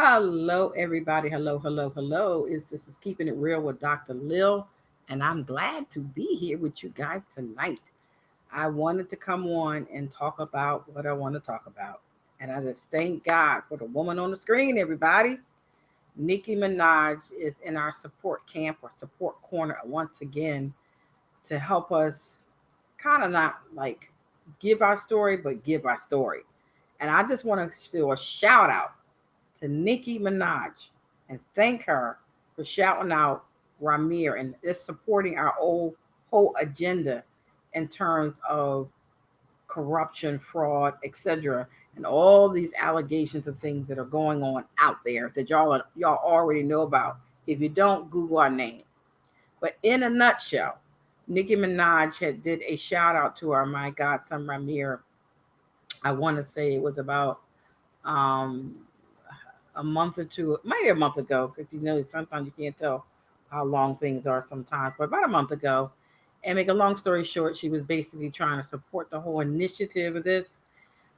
Hello, everybody. Hello, hello, hello. This is Keeping It Real with Dr. Lil, and I'm glad to be here with you guys tonight. I wanted to come on and talk about what I want to talk about. And I just thank God for the woman on the screen, everybody. Nicki Minaj is in our support camp or support corner once again to help us kind of not like give our story, but give our story. And I just want to do a shout out to Nicki Minaj and thank her for shouting out Rymir and just supporting our whole agenda in terms of corruption, fraud, etc., and all these allegations of things that are going on out there that y'all already know about. If you don't, Google our name. But in a nutshell, Nicki Minaj did a shout out to our my godson Rymir. I want to say it was about um, a month or two, maybe a month ago, because sometimes you can't tell how long things are sometimes, but about a month ago. And make a long story short, she was basically trying to support the whole initiative of this.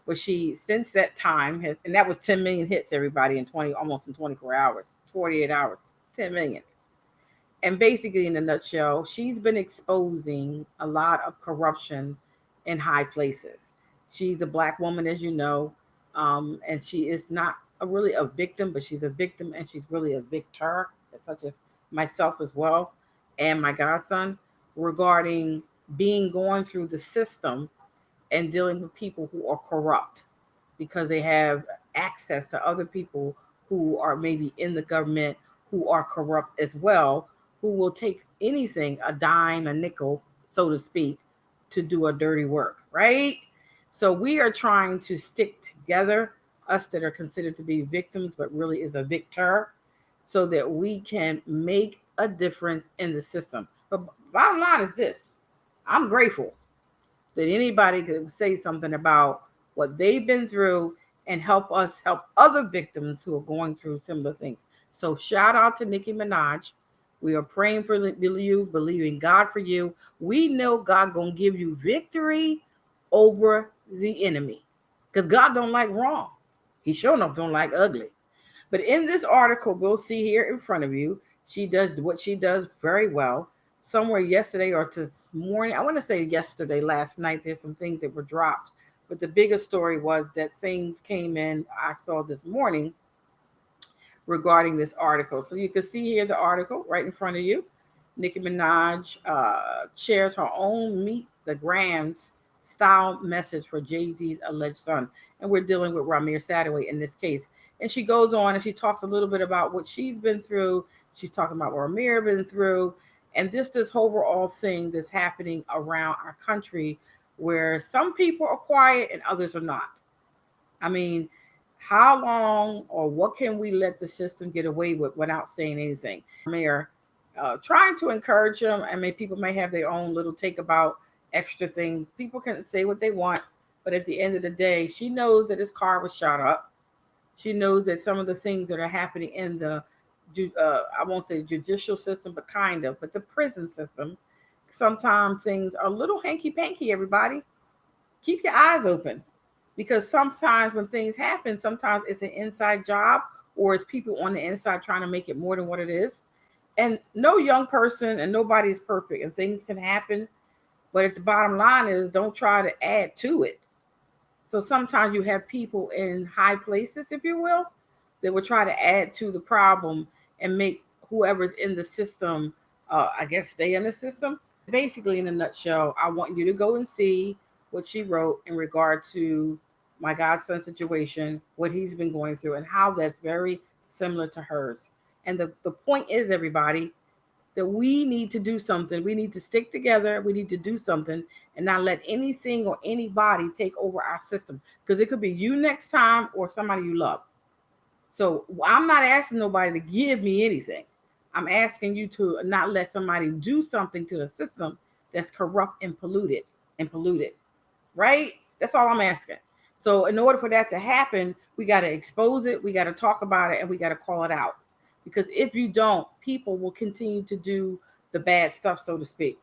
But she, since that time, has, and that was 10 million hits, everybody, in 20, almost in 24 hours, 48 hours, 10 million. And basically, in a nutshell, she's been exposing a lot of corruption in high places. She's a black woman, as you know, and she is not really a victim, but she's a victim and she's really a victor, such as myself as well, and my godson, regarding being going through the system and dealing with people who are corrupt because they have access to other people who are maybe in the government who are corrupt as well, who will take anything, a dime, a nickel, so to speak, to do a dirty work, right? So we are trying to stick together, us that are considered to be victims, but really is a victor, so that we can make a difference in the system. But bottom line is this: I'm grateful that anybody could say something about what they've been through and help us help other victims who are going through similar things. So shout out to Nicki Minaj. We are praying for you, believing God for you. We know God gonna give you victory over the enemy, because God don't like wrong. He sure enough don't like ugly. But in this article, we'll see here in front of you, she does what she does very well. Somewhere yesterday or this morning, I want to say yesterday, last night, there's some things that were dropped. But the biggest story was that things came in, I saw this morning regarding this article. So you can see here the article right in front of you. Nicki Minaj shares her own Meet the Grams style message for Jay Z's alleged son. And we're dealing with Rymir Sadaway in this case. And she goes on and she talks a little bit about what she's been through. She's talking about what Rymir been through. And this overall thing that's happening around our country where some people are quiet and others are not. I mean, how long or what can we let the system get away with without saying anything? Mayor, trying to encourage them. I mean, people may have their own little take about extra things. People can say what they want, but at the end of the day, she knows that his car was shot up. She knows that some of the things that are happening in the, I won't say judicial system, but kind of, but the prison system, sometimes things are a little hanky panky, everybody. Keep your eyes open, because sometimes when things happen, sometimes it's an inside job or it's people on the inside trying to make it more than what it is. And no young person and nobody is perfect and things can happen. But if the bottom line is, don't try to add to it. So sometimes you have people in high places, if you will, that will try to add to the problem and make whoever's in the system, I guess, stay in the system. Basically, in a nutshell, I want you to go and see what she wrote in regard to my godson situation, what he's been going through, and how that's very similar to hers. And the point is, everybody, that we need to do something. We need to stick together. We need to do something and not let anything or anybody take over our system, because it could be you next time or somebody you love. So I'm not asking nobody to give me anything. I'm asking you to not let somebody do something to the system that's corrupt and polluted, right? That's all I'm asking. So in order for that to happen, we got to expose it, we got to talk about it, and we got to call it out. Because if you don't, people will continue to do the bad stuff, so to speak.